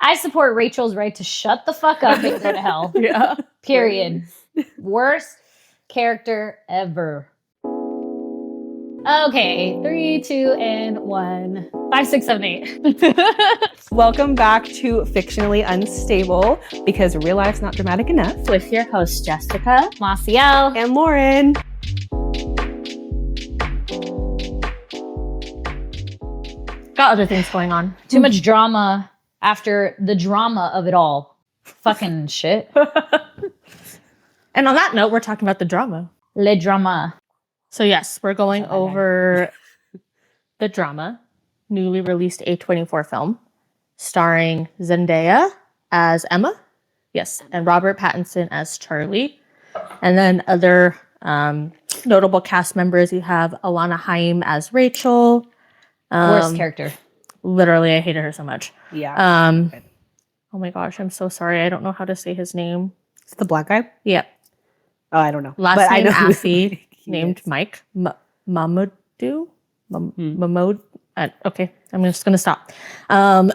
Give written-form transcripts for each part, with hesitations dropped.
I support Rachel's right to shut the fuck up and go to hell. Yeah. Period. Worst character ever. Okay, 3, 2, and 1. 5, 6, 7, 8. Welcome back to Fictionally Unstable, because real life's not dramatic enough. With your hosts, Jessica, Maciel, And Lauren. got other things going on. Too much drama after the drama of it all. Fucking shit. And on that note, we're talking about the drama. Le drama. So yes, we're going over the drama, newly released A24 film, starring Zendaya as Emma, yes, and Robert Pattinson as Charlie. And then other notable cast members, you have Alana Haim as Rachel. Worst character. Literally, I hated her so much. Yeah. Oh my gosh, I'm so sorry. I don't know how to say his name. It's the black guy? Yeah. Oh, I don't know. Last but name I know Affy, named Mike. Mamadou? Mamod? Okay, I'm just going to stop. And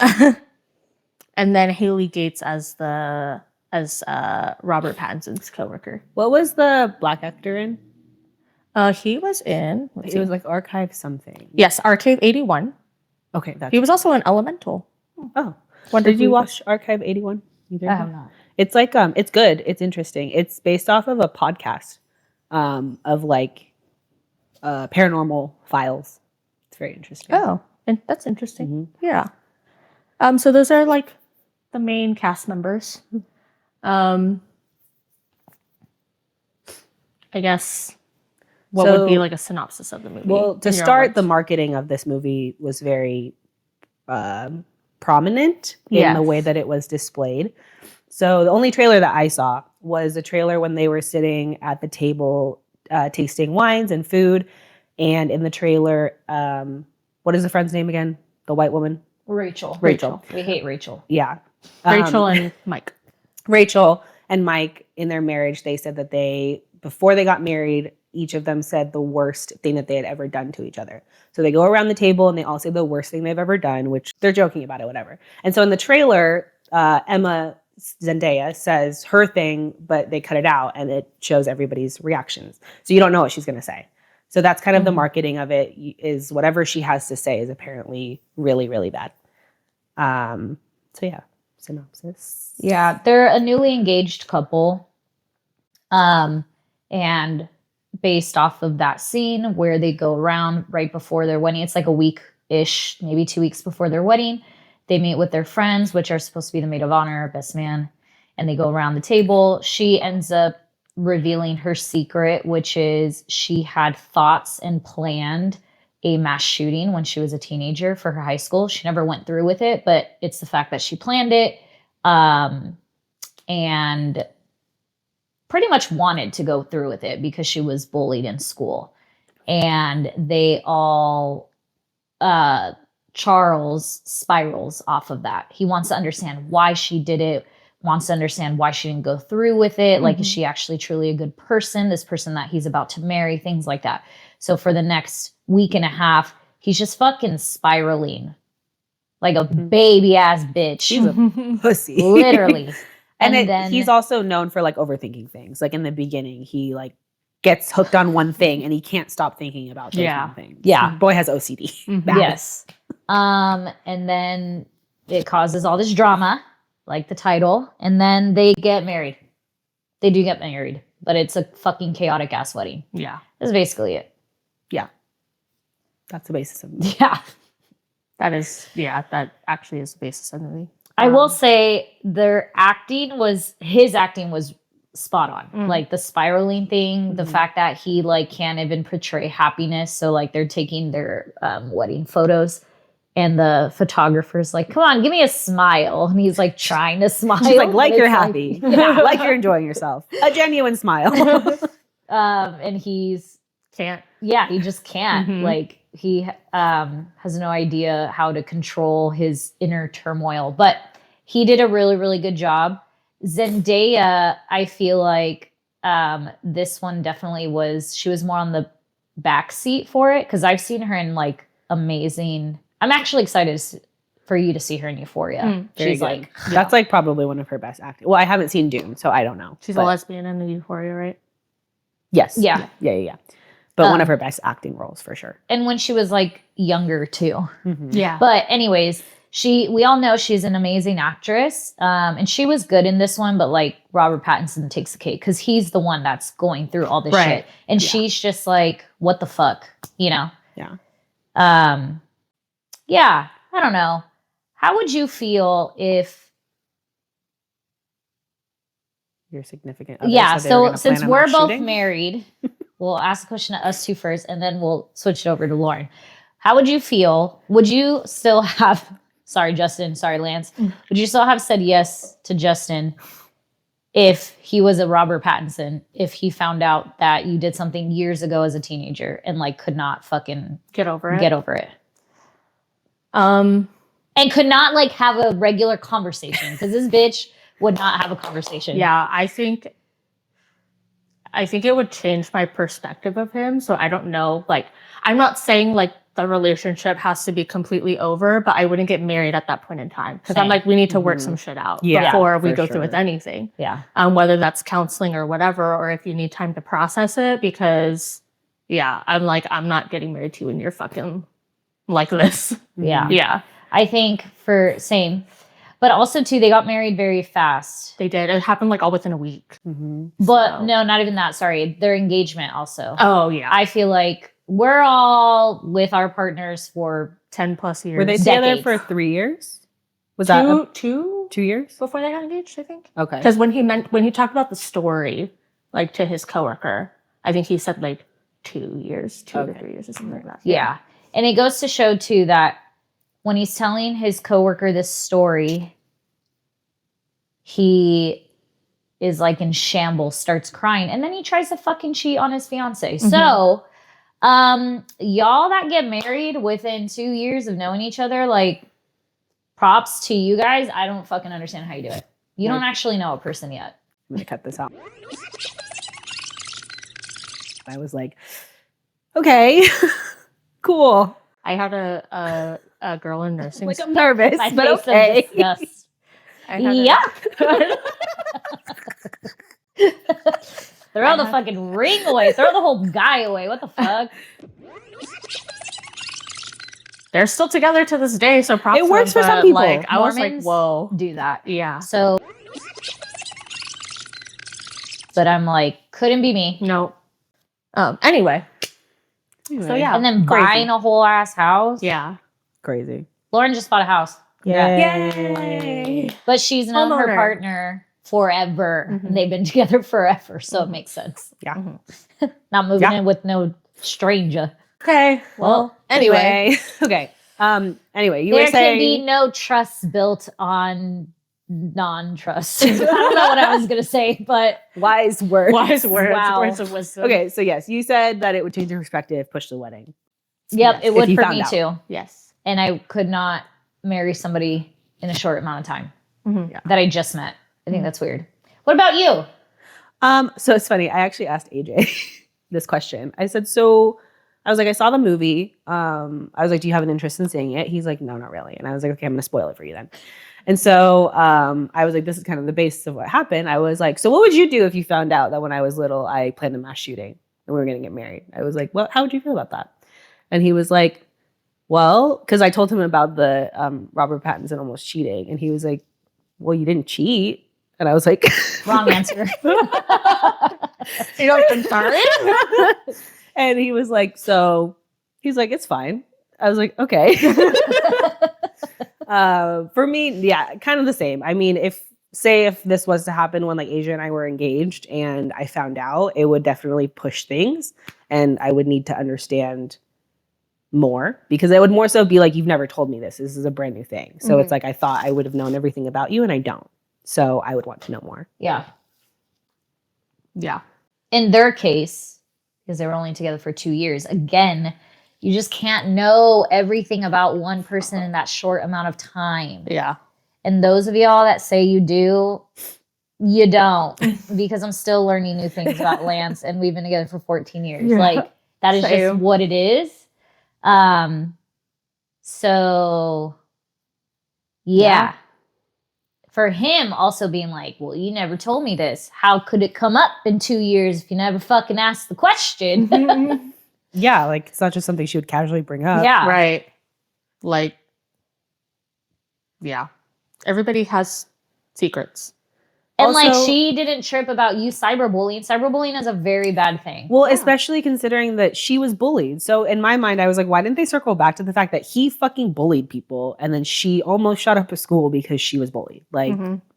then Haley Gates as Robert Pattinson's coworker. What was the black actor in? He was in... It was like Archive something. Yes, Archive 81. Okay. That's He was also in Elemental. Oh. Did you watch Archive 81? I have not. It's like, it's good. It's interesting. It's based off of a podcast of like paranormal files. It's very interesting. Oh, and that's interesting. Mm-hmm. Yeah. So those are like the main cast members. I guess what would be like a synopsis of the movie? Well, to start, the marketing of this movie was very prominent in the way that it was displayed. So the only trailer that I saw was a trailer when they were sitting at the table tasting wines and food. And in the trailer, what is the friend's name again? The white woman? Rachel. We hate Rachel. Yeah. Rachel and Mike. Rachel and Mike, in their marriage, they said that before they got married, each of them said the worst thing that they had ever done to each other. So they go around the table and they all say the worst thing they've ever done, which they're joking about it, whatever. And so in the trailer, Emma Zendaya says her thing, but they cut it out and it shows everybody's reactions. So you don't know what she's going to say. So that's kind of the marketing of it, is whatever she has to say is apparently really, really bad. So yeah, synopsis. Yeah, they're a newly engaged couple. And based off of that scene where they go around right before their wedding, it's like a week-ish, maybe 2 weeks before their wedding. They meet with their friends, which are supposed to be the maid of honor, best man, and they go around the table. She ends up revealing her secret, which is she had thoughts and planned a mass shooting when she was a teenager for her high school. She never went through with it, but it's the fact that she planned it and pretty much wanted to go through with it because she was bullied in school. And they all... Charles spirals off of that. He wants to understand why she did it, wants to understand why she didn't go through with it. Like, is she actually truly a good person? This person that he's about to marry, things like that. So for the next week and a half, he's just fucking spiraling like a baby ass bitch. She's a pussy. Literally. and then he's also known for like overthinking things. Like in the beginning, he like gets hooked on one thing and he can't stop thinking about those one things. Yeah. Boy has OCD. Bad. Yes. And then it causes all this drama, like the title, and then they get married. They do get married, but it's a fucking chaotic ass wedding. Yeah. That's basically it. Yeah. That's the basis of it. Yeah. That actually is the basis of the movie. I will say his acting was spot on. Like the spiraling thing, the fact that he like can't even portray happiness. So like they're taking their wedding photos and the photographer's like, come on, give me a smile. And he's like trying to smile. She's like you're happy. Yeah. Like you're enjoying yourself. A genuine smile. And he just can't. Like he has no idea how to control his inner turmoil. But he did a really, really good job. Zendaya, I feel like this one definitely she was more on the back seat for it, because I've seen her in like amazing... I'm actually excited for you to see her in Euphoria. Very She's good. like, That's like probably one of her best acting. Well, I haven't seen Dune, so I don't know. She's but a lesbian in the Euphoria, right? Yes. Yeah. Yeah. But one of her best acting roles for sure. and when she was like younger too. Yeah. But anyways, we all know she's an amazing actress. And she was good in this one, but like Robert Pattinson takes the cake because he's the one that's going through all this shit. And she's just like, what the fuck? You know? Yeah. Yeah. I don't know. How would you feel if Your significant other yeah, said they were so gonna since plan on we're mass both shooting? married, we'll ask the question to us two first, and then we'll switch it over to Lauren. How would you feel? Would you still have, sorry, Justin, sorry, Lance, would you still have said yes to Justin if he was a Robert Pattinson, if he found out that you did something years ago as a teenager and like could not fucking Get over it. get over it? Um, And could not like have a regular conversation because this bitch would not have a conversation. yeah, I think it would change my perspective of him. So I don't know. Like, I'm not saying like the relationship has to be completely over, but I wouldn't get married at that point in time because I'm Same. like, we need to work some shit out Yeah, before we for go through sure. with anything. Yeah. Whether that's counseling or whatever, or if you need time to process it, because yeah, I'm like, I'm not getting married to you and you're fucking like this. Yeah. Yeah, I think for same. But also too, they got married very fast. they did. It happened like all within a week. But So- no, not even that. Sorry. Their engagement also. Oh yeah, I feel like we're all with our partners for 10 plus years. Were they together Decades. for 3 years? Was that two 2 years? before they got engaged? I think. Okay. Because when he talked about the story, like to his coworker, I think he said like 2 years, 2 to 3 years, or something like that. yeah. And it goes to show too that when he's telling his coworker this story, he is like in shambles, starts crying, and then he tries to fucking cheat on his fiance. So, y'all that get married within 2 years of knowing each other, like, props to you guys. I don't fucking understand how you do it. You don't actually know a person yet. I'm gonna cut this out. I was like, okay, cool. I had a girl in nursing. Like I'm nervous, My but face okay. of disgust. I had a- Yeah. Throw the fucking ring away. Throw the whole guy away. What the fuck? They're still together to this day, so props. It works to them, for some but, people. Like I was like, Mormons whoa, do that. yeah. So, but I'm like, couldn't be me. No. Anyway, so yeah, And then Crazy. buying a whole ass house. yeah. Crazy. Lauren just bought a house. Yay. But she's known her Homeowner. partner forever. And they've been together forever. So it makes sense. Yeah. Not moving Yeah. in with no stranger. Okay. Well, anyway. Okay. Anyway, you There were saying can be no trust built on non-trust. I don't know what I was going to say, but wise words. Wise words, Wow. words of wisdom. Okay, so yes, you said that it would change your perspective, push the wedding. yep, Yes, it if would you for found me out. too. Yes. And I could not marry somebody in a short amount of time Mhm. that I just met. I think that's weird. What about you? So it's funny. I actually asked AJ this question. I said, I was like, I saw the movie. I was like, do you have an interest in seeing it? He's like, no, not really. And I was like, okay, I'm gonna spoil it for you then. And so I was like, this is kind of the basis of what happened. I was like, so what would you do if you found out that when I was little, I planned a mass shooting and we were gonna get married? I was like, well, how would you feel about that? And he was like, well, because I told him about the Robert Pattinson almost cheating. And he was like, well, you didn't cheat. And I was like, Wrong answer. You know, I'm sorry. and he was like, he's like, it's fine. I was like, okay. For me, yeah, kind of the same. I mean, if this was to happen when like Asia and I were engaged and I found out, it would definitely push things and I would need to understand more because it would more so be like, you've never told me this. This is a brand new thing. So it's like, I thought I would have known everything about you and I don't. So I would want to know more. Yeah. Yeah. In their case, because they were only together for 2 years, again, you just can't know everything about one person in that short amount of time. Yeah. And those of y'all that say you do, you don't. Because I'm still learning new things about Lance and we've been together for 14 years. Yeah. Like, that is just Same. what it is. So Yeah. For him also being like, well, you never told me this. How could it come up in 2 years if you never fucking asked the question? Yeah, like it's not just something she would casually bring up. Yeah. Right. Like, yeah. Everybody has secrets. And like Also- she didn't trip about you cyberbullying. Cyberbullying is a very bad thing. Well, especially considering that she was bullied. So in my mind, I was like, why didn't they circle back to the fact that he fucking bullied people and then she almost shut up a school because she was bullied? Like,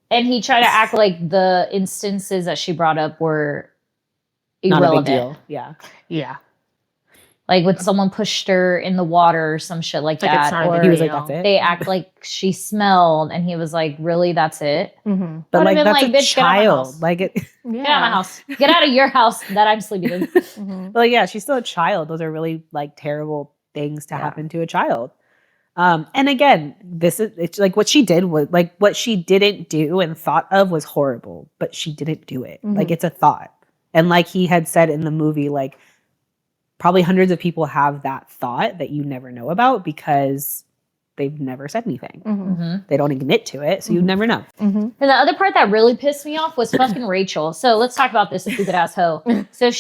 And he tried to act like the instances that she brought up were not irrelevant. a big deal. Yeah. Yeah. Like when someone pushed her in the water or some shit like Like, it's that. not a big Or He was deal. like, that's it. they act like she smelled and he was like, really, that's it? Mm-hmm. But Would've like, been that's like, a bitch, get out of my child. house. Like, it, Yeah. Get out of my house. Get out of your house that I'm sleeping in. Mm-hmm. like, yeah, she's still a child. Those are really like terrible things to happen to a child. And again, it's like what she did was like what she didn't do and thought of was horrible, but she didn't do it. Like it's a thought. And like he had said in the movie, like probably hundreds of people have that thought that you never know about because they've never said anything. Mm-hmm. They don't admit to it, so you never know. Mm-hmm. And the other part that really pissed me off was fucking Rachel. So let's talk about this stupid ass hoe. So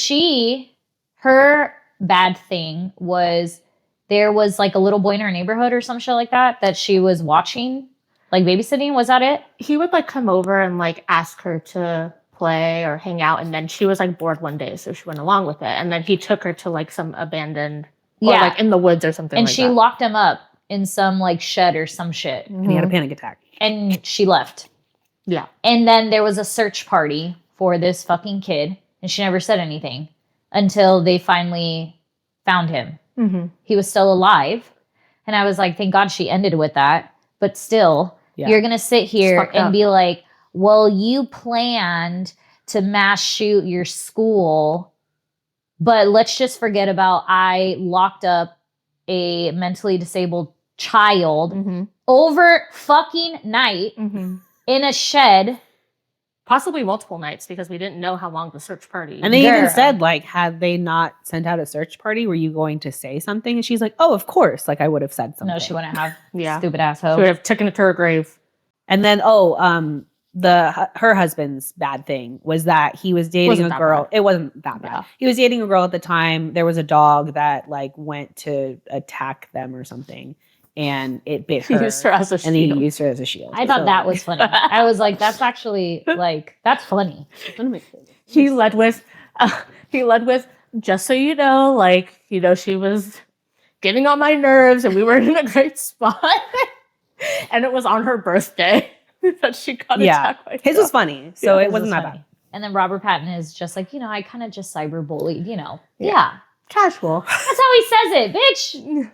her bad thing was there was like a little boy in her neighborhood or some shit like that she was watching, like babysitting. Was that it? He would like come over and like ask her to play or hang out, and then she was like bored one day, so she went along with it. And then he took her to like some abandoned, or like in the woods or something. And like she that. locked him up in some like shed or some shit, And he had a panic attack. and she left. Yeah. And then there was a search party for this fucking kid, and she never said anything until they finally found him. Mm-hmm. He was still alive. And I was like, thank God she ended with that. But still, you're going to sit here and be like, well, you planned to mass shoot your school, but let's just forget about I locked up a mentally disabled child over fucking night in a shed. Possibly multiple nights because we didn't know how long the search party. And they even said, like, had they not sent out a search party, were you going to say something? And she's like, oh, of course. Like, I would have said something. No, she wouldn't have. Yeah. Stupid She asshole. would have taken it to her grave. And then, her husband's bad thing was that he was dating Wasn't a that girl. bad. It wasn't that bad. Yeah. He was dating a girl at the time. There was a dog that like went to attack them or something, and it bit her. He used her as a and he shield. used her as a shield. I thought that was funny. I was like, that's actually like, that's funny. He led with, just so you know, like, you know, she was getting on my nerves and we were in a great spot. And it was on her birthday that she got attacked by his was funny, so it wasn't that funny. bad. And then Robert Pattinson is just like, I kind of just cyberbullied, Yeah. Casual. That's how he says it, bitch.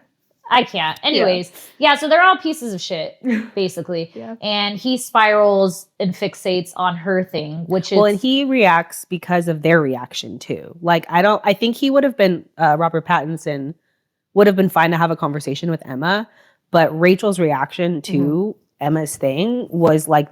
I can't. Anyways, yeah, so they're all pieces of shit, basically. Yeah. And he spirals and fixates on her thing, which is... Well, and he reacts because of their reaction too. Like, I think he would have been, Robert Pattinson would have been fine to have a conversation with Emma, but Rachel's reaction to Emma's thing was like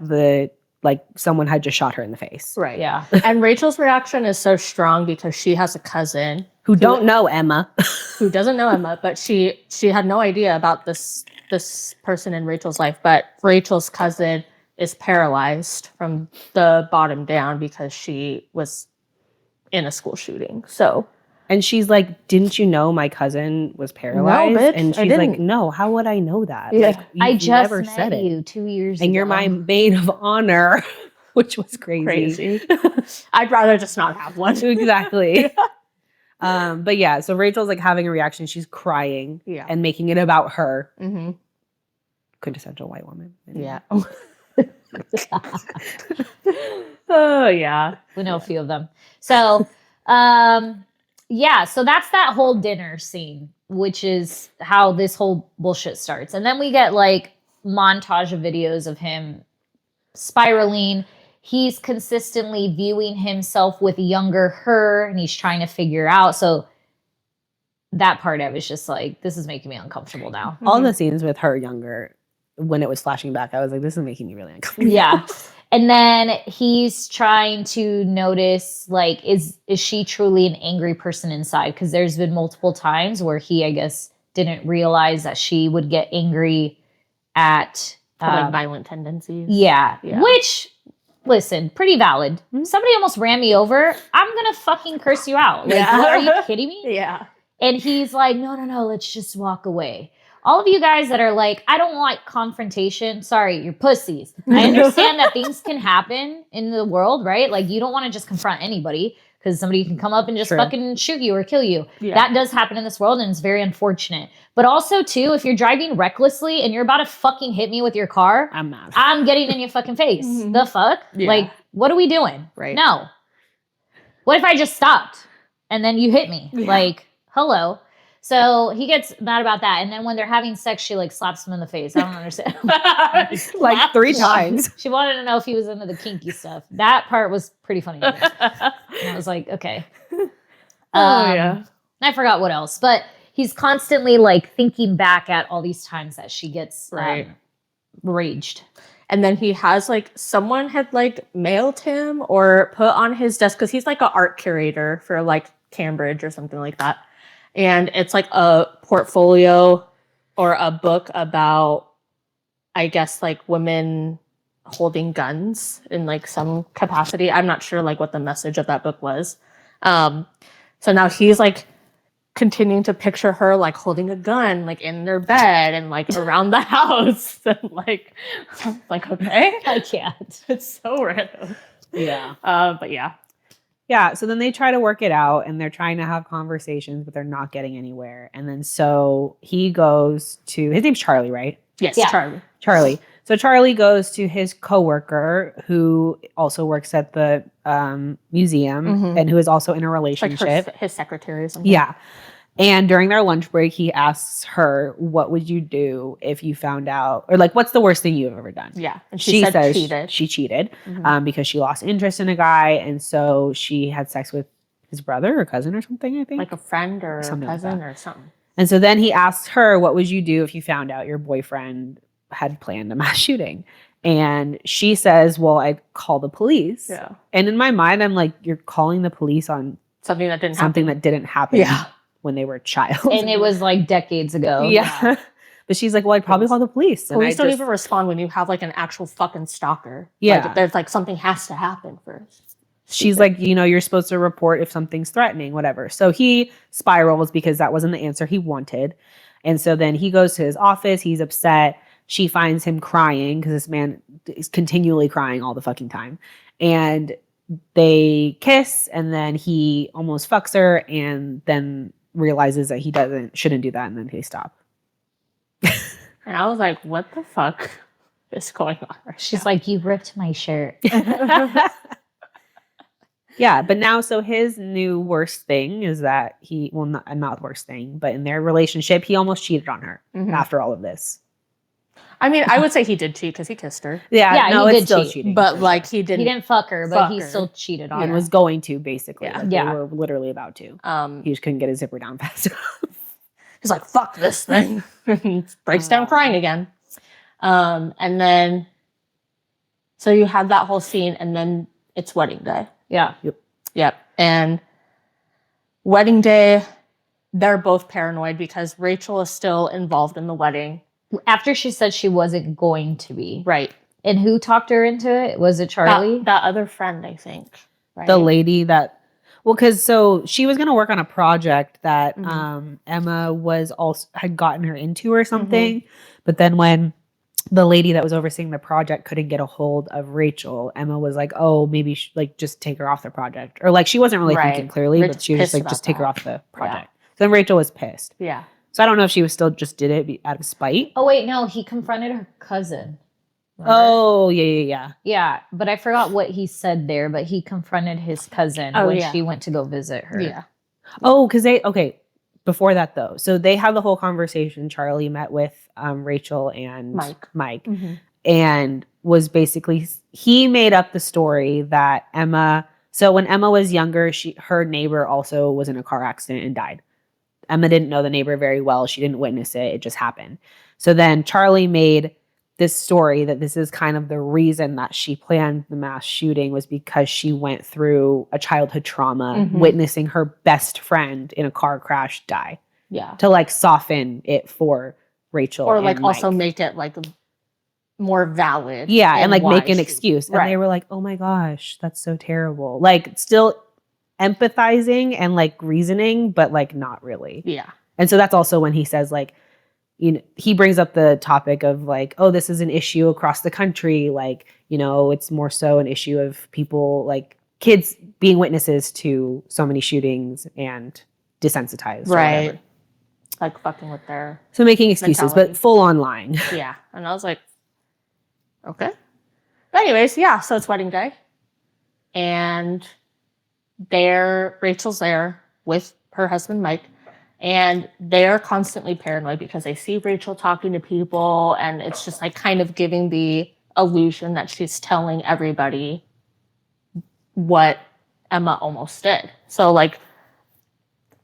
someone had just shot her in the face. Right. Yeah. And Rachel's reaction is so strong because she has a cousin Who don't know Emma. who doesn't know Emma, but she had no idea about this person in Rachel's life. But Rachel's cousin is paralyzed from the bottom down because she was in a school shooting. So, And she's like, didn't you know my cousin was paralyzed? bitch, and I she's like, didn't. no, how would I know that? Yeah. Like, I you've just never met said it. you 2 years And ago. you're my maid of honor, which was crazy. I'd rather just not have one. Exactly. But yeah, so Rachel's like having a reaction. She's crying and making it about her. Mm-hmm. Quintessential white woman. Yeah. Oh, yeah. We know a few of them. So, yeah, so that's that whole dinner scene, which is how this whole bullshit starts. And then we get like montage of videos of him spiraling. He's consistently viewing himself with younger her, and he's trying to figure out. So that part, I was just like, this is making me uncomfortable now. All the scenes with her younger, when it was flashing back, I was like, this is making me really uncomfortable. Yeah. And then he's trying to notice, like, is she truly an angry person inside? Because there's been multiple times where he, I guess, didn't realize that she would get angry at like violent tendencies. Yeah. Which, listen, pretty valid. Somebody almost ran me over. I'm going to fucking curse you out. Like, what, are you kidding me? Yeah. And he's like, no, let's just walk away. All of you guys that are like, I don't like confrontation. Sorry, you're pussies. I understand that things can happen in the world, right? Like, you don't want to just confront anybody because somebody can come up and just fucking shoot you or kill you. Yeah. That does happen in this world, and it's very unfortunate. But also, too, if you're driving recklessly and you're about to fucking hit me with your car, I'm getting in your fucking face. The fuck? Yeah. Like, what are we doing? Right. No. What if I just stopped and then you hit me? Yeah. Like, hello. So he gets mad about that. And then when they're having sex, she like slaps him in the face. I don't understand. Like 3 times. She wanted to know if he was into the kinky stuff. That part was pretty funny. And I was like, okay. I forgot what else. But he's constantly like thinking back at all these times that she gets raged. And then he has like someone had like mailed him or put on his desk because he's like an art curator for like Cambridge or something like that. And it's like a portfolio or a book about, I guess, like women holding guns in like some capacity. I'm not sure like what the message of that book was. So now he's like continuing to picture her like holding a gun like in their bed and like around the house. And like okay. I can't. It's so random. Yeah. But yeah. Yeah, so then they try to work it out and they're trying to have conversations, but they're not getting anywhere. And then so he goes to, his name's Charlie, right? Yes, yeah. Charlie. So Charlie goes to his coworker who also works at the museum and who is also in a relationship. Like his secretary or something. Yeah. And during their lunch break, he asks her, what would you do if you found out, or like, what's the worst thing you've ever done? Yeah. And she says cheated. She cheated because she lost interest in a guy. And so she had sex with his brother or cousin or something, I think. Like a friend or a cousin or something. And so then he asks her, what would you do if you found out your boyfriend had planned a mass shooting? And she says, well, I'd call the police. Yeah. And in my mind, I'm like, you're calling the police on something that didn't happen. Yeah. When they were a child. And it was like decades ago. Yeah. But she's like, well, I'd probably call the police. Police don't even respond when you have like an actual fucking stalker. Yeah. Like, there's like something has to happen first. She's like, you're supposed to report if something's threatening, whatever. So he spirals because that wasn't the answer he wanted. And so then he goes to his office. He's upset. She finds him crying because this man is continually crying all the fucking time. And they kiss and then he almost fucks her and then realizes that he shouldn't do that, and then they stop. And I was like, what the fuck is going on right She's like, you ripped my shirt. Yeah, but now, so his new worst thing is that not worst thing, but in their relationship, he almost cheated on her after all of this. I mean, I would say he did cheat because he kissed her. Yeah, no, it's still cheating. But like he didn't fuck her, but he still cheated on her. And was going to, basically. Yeah. Like, they were literally about to. He just couldn't get his zipper down fast enough. He's like, fuck this thing. Breaks down crying again. And then, so you had that whole scene and then it's wedding day. Yeah. Yep. And wedding day, they're both paranoid because Rachel is still involved in the wedding. After she said she wasn't going to be. Right. And who talked her into it? Was it Charlie? That other friend, I think. Right? The lady that, because so she was going to work on a project that Emma had gotten her into or something. But then when the lady that was overseeing the project couldn't get a hold of Rachel, Emma was like, oh, maybe just take her off the project. Or like, she wasn't really thinking clearly, but she was just like, just take her off the project. Yeah. So then Rachel was pissed. Yeah. So I don't know if she was still just did it out of spite. Oh, wait, no, he confronted her cousin. Remember? Oh, yeah. Yeah, but I forgot what he said there, but he confronted his cousin when she went to go visit her. Yeah. Oh, because before that though. So they had the whole conversation. Charlie met with Rachel and Mike and was basically, he made up the story that Emma, so when Emma was younger, her neighbor also was in a car accident and died. Emma didn't know the neighbor very well. She didn't witness it. It just happened. So then Charlie made this story that this is kind of the reason that she planned the mass shooting was because she went through a childhood trauma, witnessing her best friend in a car crash die. Yeah. To like soften it for Rachel. Or like also make it like more valid. Yeah, and like make an she, excuse. And right. they were like, oh my gosh, that's so terrible. Like still empathizing and like reasoning, but like not really. Yeah. And so that's also when he says like, you know, he brings up the topic of like, oh, this is an issue across the country. Like, you know, it's more so an issue of people like kids being witnesses to so many shootings and desensitized. Right. Or whatever. Like fucking with their so making excuses, mentality. but full on lying. Yeah. And I was like, okay. But anyways, yeah, so it's wedding day. And Rachel's there with her husband, Mike. And they're constantly paranoid because they see Rachel talking to people. And it's just like kind of giving the illusion that she's telling everybody what Emma almost did. So like,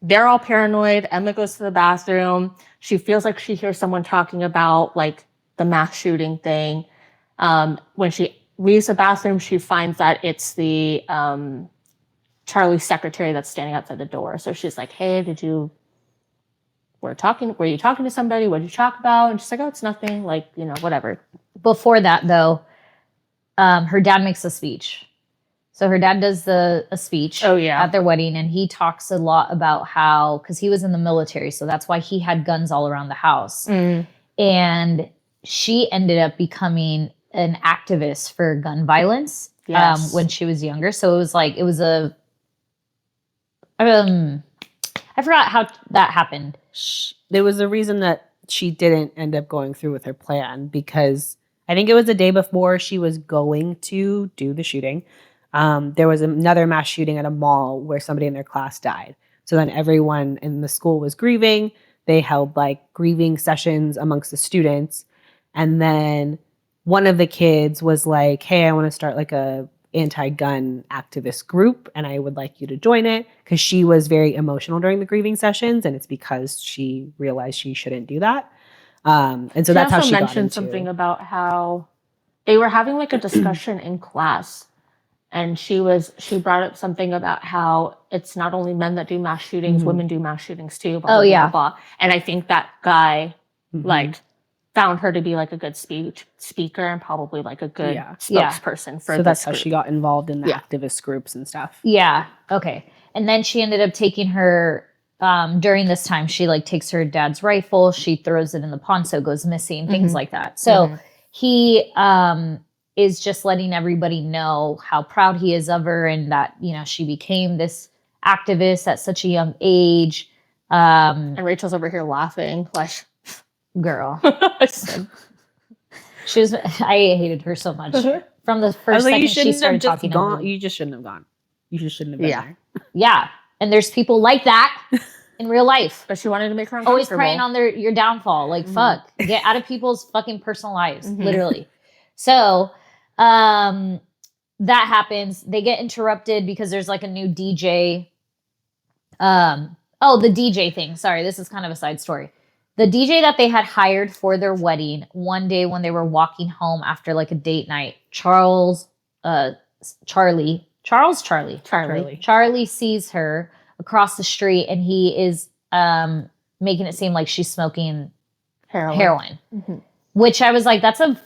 they're all paranoid. Emma goes to the bathroom. She feels like she hears someone talking about like the mass shooting thing. When she leaves the bathroom, she finds that it's the Charlie's secretary that's standing outside the door. So she's like, hey, were you talking to somebody? What did you talk about? And she's like, oh, it's nothing. Like, you know, whatever. Before that though, her dad makes a speech. So her dad does a speech at their wedding, and he talks a lot about how, because he was in the military, so that's why he had guns all around the house. And she ended up becoming an activist for gun violence when she was younger. So it was like, I forgot how that happened. There was a reason that she didn't end up going through with her plan, because I think it was the day before she was going to do the shooting. There was another mass shooting at a mall where somebody in their class died. So then everyone in the school was grieving. They held like grieving sessions amongst the students. And then one of the kids was like, hey, I want to start like a anti-gun activist group and I would like you to join it, because she was very emotional during the grieving sessions, and it's because she realized she shouldn't do that. And so that's how she mentioned something about how they were having like a discussion in class. And she brought up something about how it's not only men that do mass shootings, women do mass shootings too. Blah, blah, blah, blah. And I think that guy like found her to be like a good speaker and probably like a good spokesperson for this. So that's how she got involved in the activist groups and stuff. Yeah. Okay. And then she ended up taking her, during this time, she like takes her dad's rifle, she throws it in the pond, so it goes missing, things like that. So he is just letting everybody know how proud he is of her, and that, you know, she became this activist at such a young age. And Rachel's over here laughing like, girl. She was, I hated her so much from the first second she started talking to me. You just shouldn't have gone. You just shouldn't have been there. Yeah. And there's people like that in real life. But she wanted to make her uncomfortable. Always preying on your downfall. Like, fuck. Get out of people's fucking personal lives. Literally. So that happens. They get interrupted because there's like a new DJ. The DJ thing. Sorry, this is kind of a side story. The DJ that they had hired for their wedding, one day when they were walking home after like a date night, Charlie sees her across the street, and he is making it seem like she's smoking heroin. Which I was like, that's a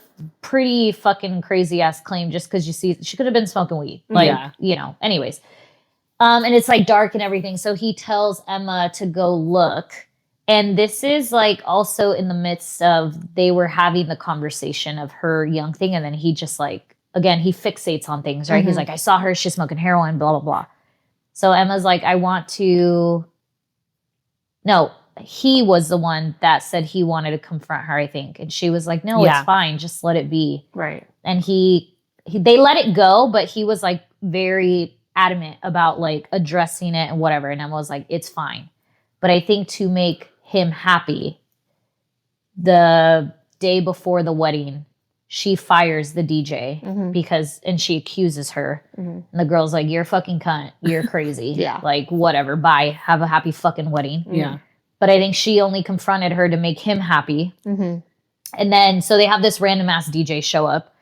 pretty fucking crazy ass claim, just because you see she could have been smoking weed. Like, you know, anyways. And it's like dark and everything. So he tells Emma to go look. And this is like also in the midst of, they were having the conversation of her young thing. And then he just like, again, he fixates on things, right? He's like, I saw her, she's smoking heroin, blah, blah, blah. So Emma's like, he was the one that said he wanted to confront her, I think. And she was like, no, it's fine. Just let it be. Right. And they let it go, but he was like very adamant about like addressing it and whatever. And Emma was like, it's fine. But I think to make him happy, the day before the wedding, she fires the DJ and she accuses her. And the girl's like, you're a fucking cunt. You're crazy. Like, whatever. Bye. Have a happy fucking wedding. Yeah. But I think she only confronted her to make him happy. And then, so they have this random ass DJ show up.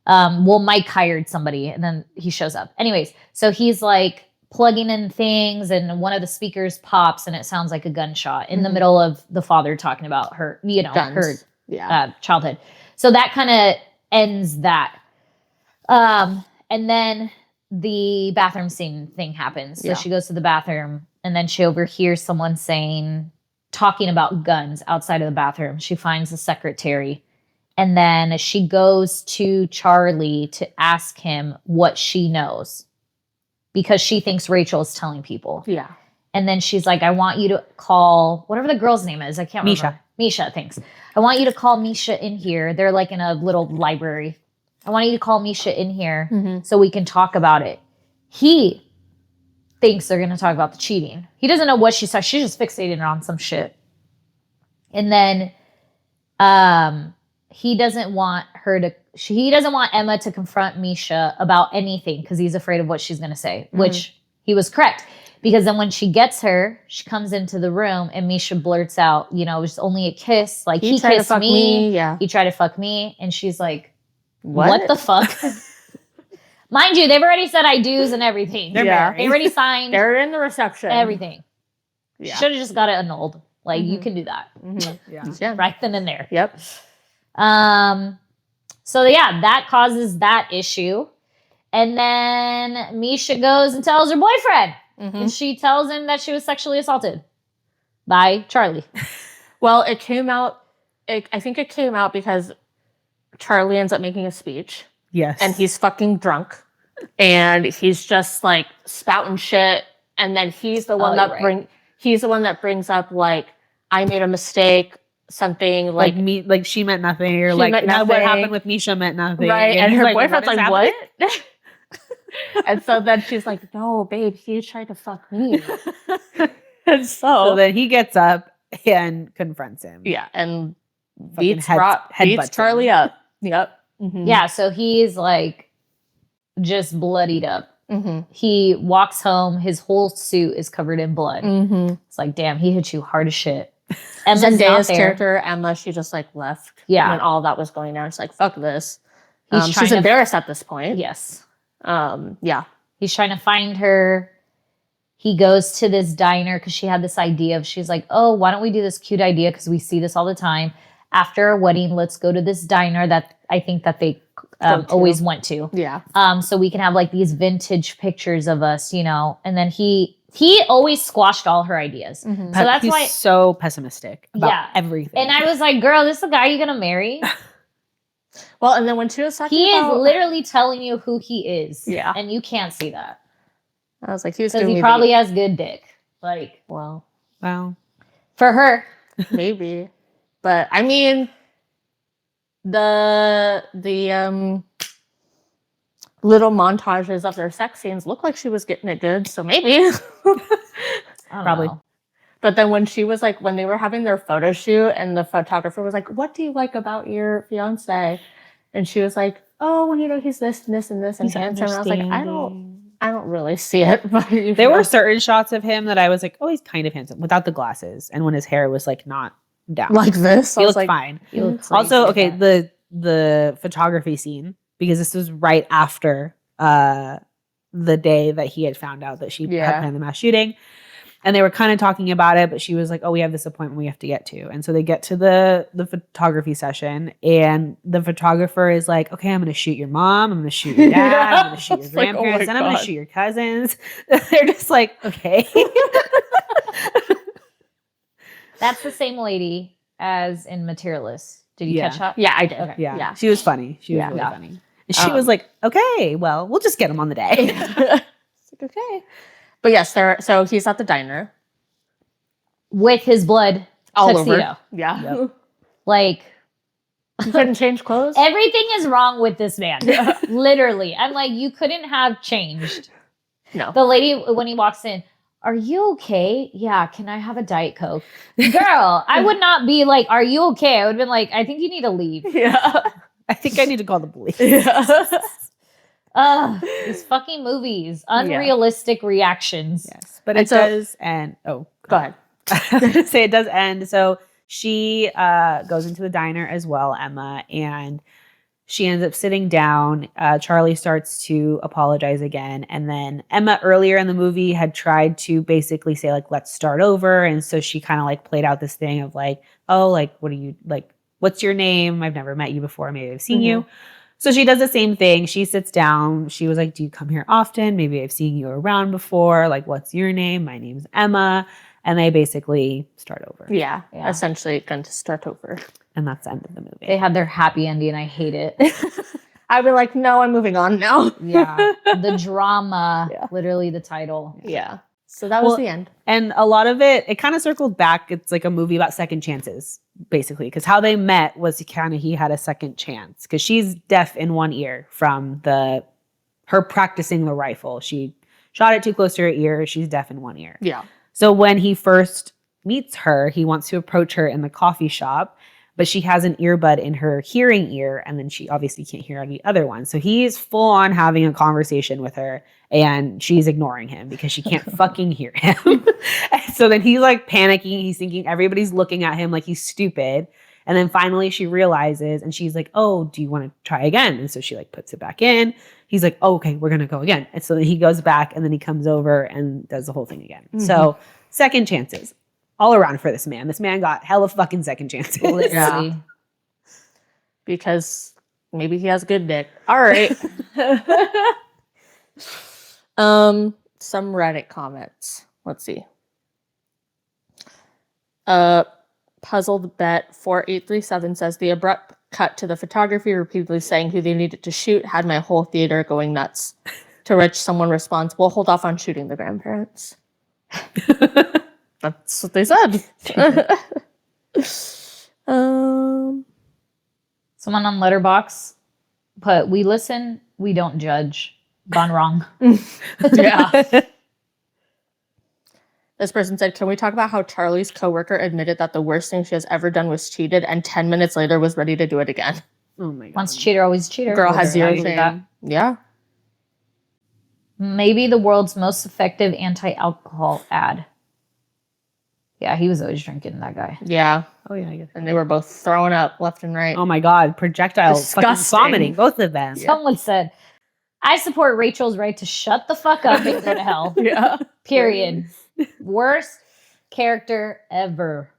Mike hired somebody, and then he shows up. Anyways, so he's like plugging in things, and one of the speakers pops, and it sounds like a gunshot in the middle of the father talking about her, you know, Guns. her childhood. So that kind of ends that. And then the bathroom scene thing happens. So she goes to the bathroom and then she overhears someone talking about guns outside of the bathroom. She finds the secretary. And then she goes to Charlie to ask him what she knows because she thinks Rachel is telling people. Yeah. And then she's like, I want you to call whatever the girl's name is. I can't remember. Misha, thanks. I want you to call Misha in here. They're like in a little library. I want you to call Misha in here so we can talk about it. He thinks they're going to talk about the cheating. He doesn't know what she's talking. She's just fixated on some shit. And then he doesn't want Emma to confront Misha about anything because he's afraid of what she's going to say, which he was correct. Because then when she gets her, she comes into the room and Misha blurts out, it was only a kiss. Like, he kissed me. Yeah. He tried to fuck me. And she's like, what the fuck? Mind you, they've already said I do's and everything. They're married. They already signed. They're in the reception. Everything. Yeah. Should have just got it annulled. Like, you can do that. Yeah. Right then and there. Yep. So yeah, that causes that issue. And then Misha goes and tells her boyfriend. And she tells him that she was sexually assaulted by Charlie. Well, it came out, I think it came out because Charlie ends up making a speech. Yes. And he's fucking drunk. And he's just like spouting shit. And then he's the one that brings up like, I made a mistake, something like me, like she meant nothing, or like nothing. what happened with Misha meant nothing. Right. And he's her boyfriend's like, what? happening? And so then she's like, no, babe, he tried to fuck me. And so then he gets up and confronts him. Yeah. And Fucking beats headbutts Charlie him. up. Yep. Yeah, so he's like just bloodied up. He walks home. His whole suit is covered in blood. It's like, damn, he hit you hard as shit. Emma's Zendaya's character, Emma, she just like left. Yeah. When all that was going down. She's like, fuck this. He's She's embarrassed at this point. Yes. Yeah. He's trying to find her. He goes to this diner because she had this idea of, she's like, oh, why don't we do this cute idea? Because we see this all the time. After a wedding, let's go to this diner that I think that they always went to. Yeah. So we can have like these vintage pictures of us, and then he always squashed all her ideas. So that's He's why so pessimistic about everything. And I was like, girl, this is the guy you're going to marry? Well, and then when she was talking he is literally telling you who he is. Yeah. And you can't see that. I was like, he was because he probably has good dick. Like, wow. For her. Maybe. But I mean, the little montages of their sex scenes look like she was getting it good, so maybe. Probably. Know. But then when she was like, when they were having their photo shoot and the photographer was like, what do you like about your fiance? And she was like, oh, he's this and this and this and handsome. And I was like, I don't really see it. But there were certain shots of him that I was like, oh, he's kind of handsome without the glasses. And when his hair was like not down. Like this? He looked fine. He looked also, okay, the photography scene, because this was right after the day that he had found out that she had planned the mass shooting. And they were kind of talking about it, but she was like, oh, we have this appointment we have to get to. And so they get to the photography session, and the photographer is like, okay, I'm going to shoot your mom. I'm going to shoot your dad. I'm going to shoot your grandparents. And I'm going to shoot your cousins. They're just like, okay. That's the same lady as in Materialist. Did you catch up? Yeah, I did. Okay. Yeah. She was funny. She was really funny. And she was like, okay, well, we'll just get him on the day. It's like, okay. But yes, so he's at the diner. With his blood all tuxedo. Over. Yeah. Yep. Like, you couldn't change clothes? Everything is wrong with this man. Literally. I'm like, you couldn't have changed. No. The lady, when he walks in, are you okay? Yeah, can I have a Diet Coke? Girl, I would not be like, are you okay? I would have been like, I think you need to leave. Yeah. I think I need to call the police. These fucking movies. Unrealistic reactions. Yes. But it does end. Oh, go ahead. I was gonna say it does end. So she goes into the diner as well, Emma, and she ends up sitting down. Charlie starts to apologize again. And then Emma earlier in the movie had tried to basically say, like, let's start over. And so she kind of like played out this thing of like, oh, like, what are you like? What's your name? I've never met you before. Maybe I've seen you. So she does the same thing. She sits down. She was like, do you come here often? Maybe I've seen you around before. Like, what's your name? My name's Emma. And they basically start over. Yeah. Essentially going to start over. And that's the end of the movie. They have their happy ending. I hate it. I'd be like, no, I'm moving on now. Yeah. The drama, literally the title. Yeah. So that was the end. And a lot of it kind of circled back. It's like a movie about second chances, basically. Because how they met was he had a second chance. Because she's deaf in one ear from her practicing the rifle. She shot it too close to her ear. She's deaf in one ear. Yeah. So when he first meets her, he wants to approach her in the coffee shop. But she has an earbud in her hearing ear, and then she obviously can't hear any other one. So he's full on having a conversation with her, and she's ignoring him because she can't fucking hear him. So then he's like panicking. He's thinking everybody's looking at him like he's stupid. And then finally she realizes, and she's like, oh, do you want to try again? And so she like puts it back in. He's like, oh, okay, we're going to go again. And so then he goes back, and then he comes over and does the whole thing again. Mm-hmm. So second chances. All around for this man. This man got hella fucking second chances. Literally. Because maybe he has good dick. All right. Some Reddit comments. Let's see. Puzzled Bet 4837 says the abrupt cut to the photography repeatedly saying who they needed to shoot had my whole theater going nuts. To which someone responds, we'll hold off on shooting the grandparents. That's what they said. Someone on Letterboxd put, we listen, we don't judge. Gone wrong. Yeah. This person said, can we talk about how Charlie's coworker admitted that the worst thing she has ever done was cheated and 10 minutes later was ready to do it again? Oh my God. Once cheater, always cheater. Girl has zero shame. Yeah. Maybe the world's most effective anti-alcohol ad. Yeah, he was always drinking, that guy. Yeah. Oh, yeah, I guess. And they were both throwing up left and right. Oh, my God. Projectiles. Fucking vomiting. Both of them. Someone said, I support Rachel's right to shut the fuck up and go to hell. Yeah. Period. Worst character ever.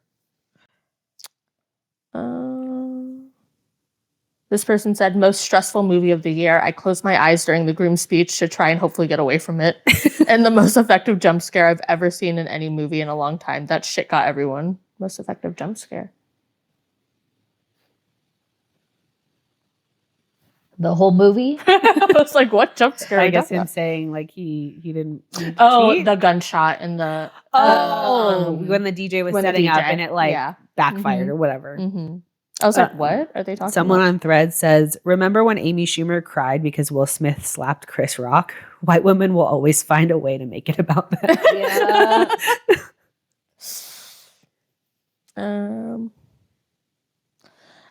This person said, most stressful movie of the year. I closed my eyes during the groom speech to try and hopefully get away from it. And the most effective jump scare I've ever seen in any movie in a long time. That shit got everyone. Most effective jump scare. The whole movie? I was like, what jump scare? I guess him saying like he didn't cheat. The gunshot and the... when the DJ was setting up and it like backfired or whatever. Mm-hmm. I was like, what are they talking Someone about? on Thread says, remember when Amy Schumer cried because Will Smith slapped Chris Rock? White women will always find a way to make it about that. Yeah.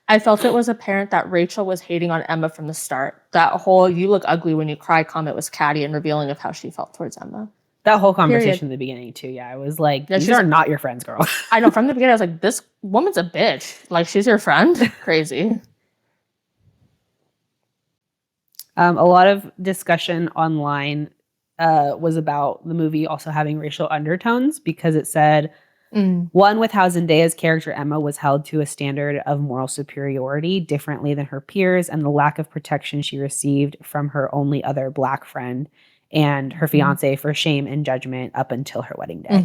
I felt it was apparent that Rachel was hating on Emma from the start. That whole "you look ugly when you cry" comment was catty and revealing of how she felt towards Emma. That whole conversation in the beginning too. Yeah, I was like, these are not your friends, girl. I know from the beginning. I was like, this woman's a bitch. Like, she's your friend. Crazy. A lot of discussion online was about the movie also having racial undertones because it said, one, with how Zendaya's character Emma was held to a standard of moral superiority differently than her peers, and the lack of protection she received from her only other Black friend and her fiance for shame and judgment up until her wedding day.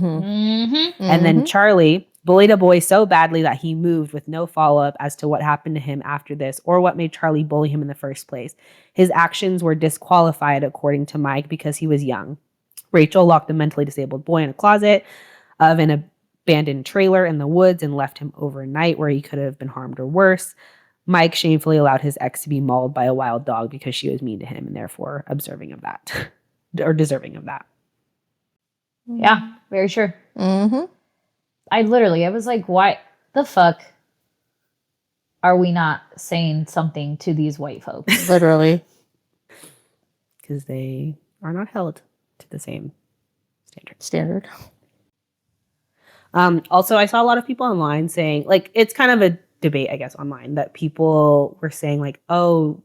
And then Charlie bullied a boy so badly that he moved with no follow-up as to what happened to him after this or what made Charlie bully him in the first place. His actions were disqualified, according to Mike, because he was young. Rachel locked a mentally disabled boy in a closet of an abandoned trailer in the woods and left him overnight where he could have been harmed or worse. Mike shamefully allowed his ex to be mauled by a wild dog because she was mean to him and therefore observing of that. Or deserving of that. Yeah, very true. I was like, why the fuck are we not saying something to these white folks? Literally. Because they are not held to the same standard. Also, I saw a lot of people online saying, like, it's kind of a debate, I guess, online that people were saying, like, oh,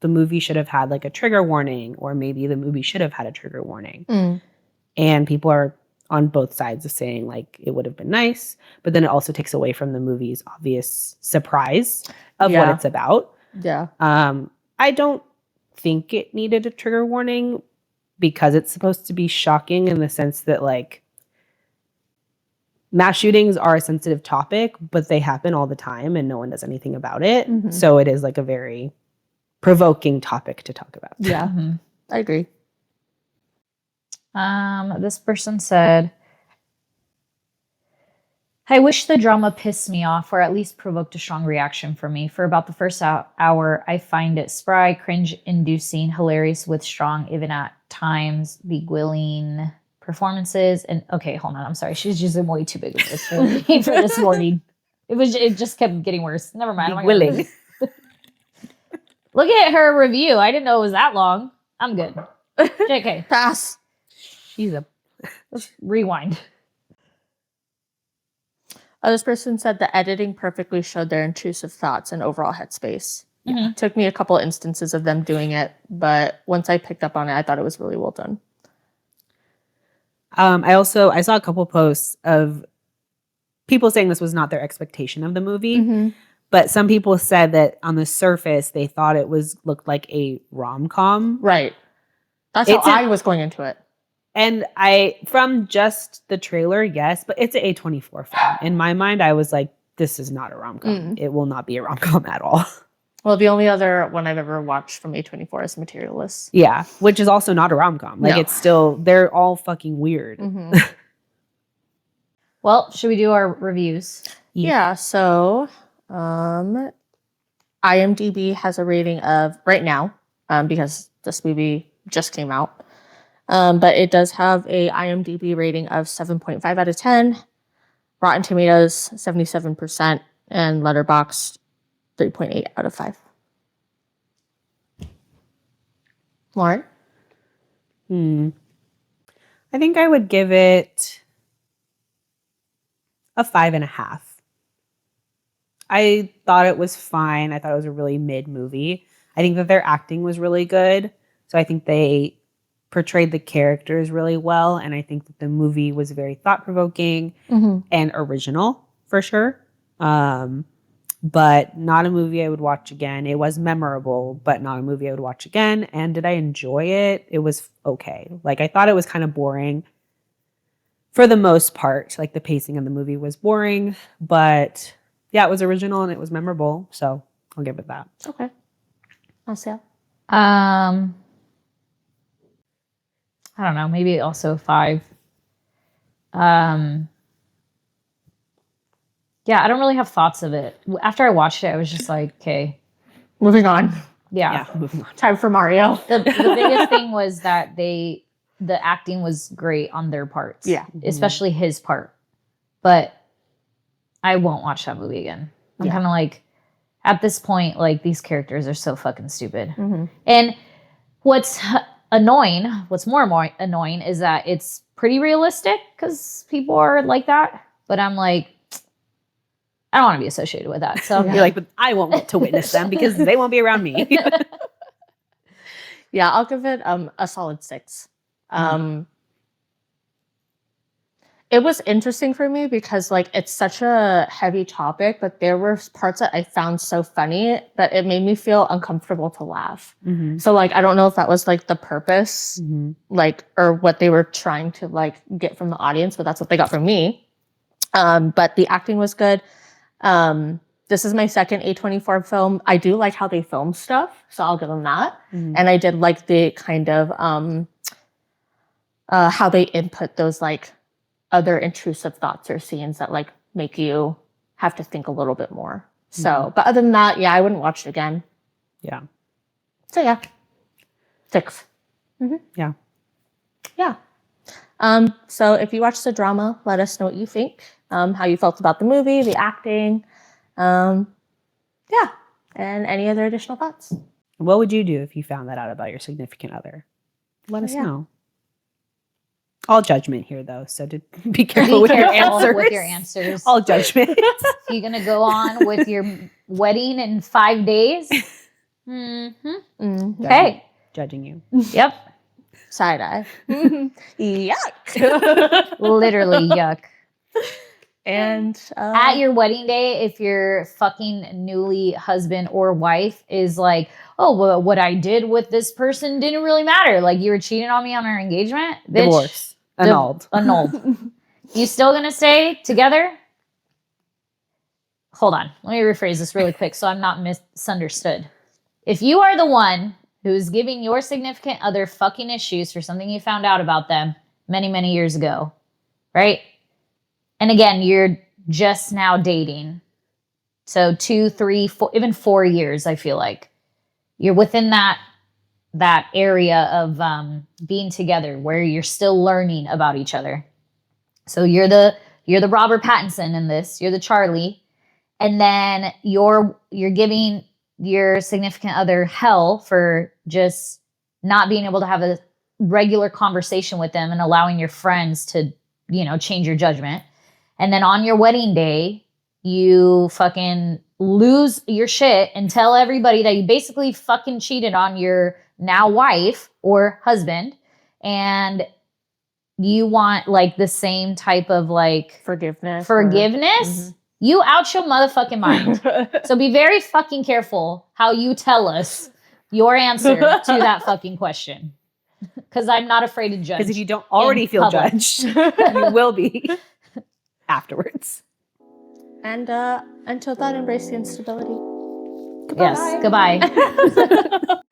the movie should have had like a trigger warning, or maybe the movie should have had a trigger warning. And people are on both sides of saying like it would have been nice, but then it also takes away from the movie's obvious surprise of what it's about. Yeah. I don't think it needed a trigger warning because it's supposed to be shocking in the sense that like mass shootings are a sensitive topic, but they happen all the time and no one does anything about it. Mhm. So it is like a very provoking topic to talk about. Yeah, I agree. This person said, I wish the drama pissed me off or at least provoked a strong reaction from me. For about the first hour, I find it spry, cringe-inducing, hilarious with strong, even at times, beguiling performances. And okay, hold on. I'm sorry. She's using way too big of this for me for this morning. It just kept getting worse. Never mind. Beguiling. Look at her review. I didn't know it was that long. I'm good. JK. Pass. She's a Let's rewind. This person said the editing perfectly showed their intrusive thoughts and overall headspace. Mhm. It took me a couple instances of them doing it, but once I picked up on it, I thought it was really well done. I saw a couple posts of people saying this was not their expectation of the movie, but some people said that on the surface they thought it looked like a rom-com. Right. That's how I was going into it. And from just the trailer, yes, but it's an A24 film. In my mind, I was like, this is not a rom-com. It will not be a rom-com at all. Well, the only other one I've ever watched from A24 is Materialist. Yeah, which is also not a rom-com. Like, No. it's still, they're all fucking weird. Well, should we do our reviews? Yeah, so IMDb has a rating of, right now, because this movie just came out, but it does have a IMDb rating of 7.5 out of 10, Rotten Tomatoes 77%, and Letterboxd 3.8 out of 5. Lauren? I think I would give it a 5.5. I thought it was fine. I thought it was a really mid movie. I think that their acting was really good. So I think they portrayed the characters really well. And I think that the movie was very thought-provoking and original for sure. But not a movie I would watch again. It was memorable, but not a movie I would watch again. And did I enjoy it? It was okay. Like, I thought it was kind of boring for the most part. Like, the pacing of the movie was boring, but yeah, it was original and it was memorable. So I'll give it that. Okay. Marcia? I don't know, maybe also 5. Yeah, I don't really have thoughts of it. After I watched it, I was just like, okay. Moving on. Yeah. Moving on. Time for Mario. The biggest thing was that the acting was great on their parts. Yeah. Especially his part. But I won't watch that movie again. I'm kind of like, at this point, like, these characters are so fucking stupid. And what's more annoying is that it's pretty realistic because people are like that. But I'm like, I don't want to be associated with that. So You're like, but I won't get to witness them because they won't be around me. Yeah, I'll give it a solid 6. It was interesting for me because, like, it's such a heavy topic, but there were parts that I found so funny that it made me feel uncomfortable to laugh. So, like, I don't know if that was, like, the purpose, like, or what they were trying to, like, get from the audience, but that's what they got from me. But the acting was good. This is my second A24 film. I do like how they film stuff, so I'll give them that. And I did like the kind of how they input those, like, other intrusive thoughts or scenes that, like, make you have to think a little bit more. So, but other than that, yeah, I wouldn't watch it again. Yeah. So yeah, 6. Yeah. Yeah. So if you watch the drama, let us know what you think, how you felt about the movie, the acting, yeah, and any other additional thoughts. What would you do if you found that out about your significant other? Let us know. All judgment here, though, so be careful with your answers. All judgment. You're gonna go on with your wedding in 5 days. Okay. Judging you. Yep. Side eye. Yuck. Literally yuck. And at your wedding day, if your fucking newly husband or wife is like, oh, well, what I did with this person didn't really matter. Like, you were cheating on me on our engagement. Bitch, Divorce. Annulled. Annulled. You still gonna stay together? Hold on. Let me rephrase this really quick so I'm not misunderstood. If you are the one who's giving your significant other fucking issues for something you found out about them many, many years ago, right? And again, you're just now dating. So 2, 3, 4, even 4 years, I feel like. You're within that area of being together where you're still learning about each other. So you're the Robert Pattinson in this. You're the Charlie. And then you're giving your significant other hell for just not being able to have a regular conversation with them and allowing your friends to, change your judgment. And then on your wedding day, you fucking lose your shit and tell everybody that you basically fucking cheated on your now wife or husband. And you want like the same type of like forgiveness. Mm-hmm. You out your motherfucking mind. So be very fucking careful how you tell us your answer to that fucking question. Because I'm not afraid to judge. Because if you don't already feel public. judged, you will be afterwards. And until then, embrace the instability. Goodbye. Yes, goodbye.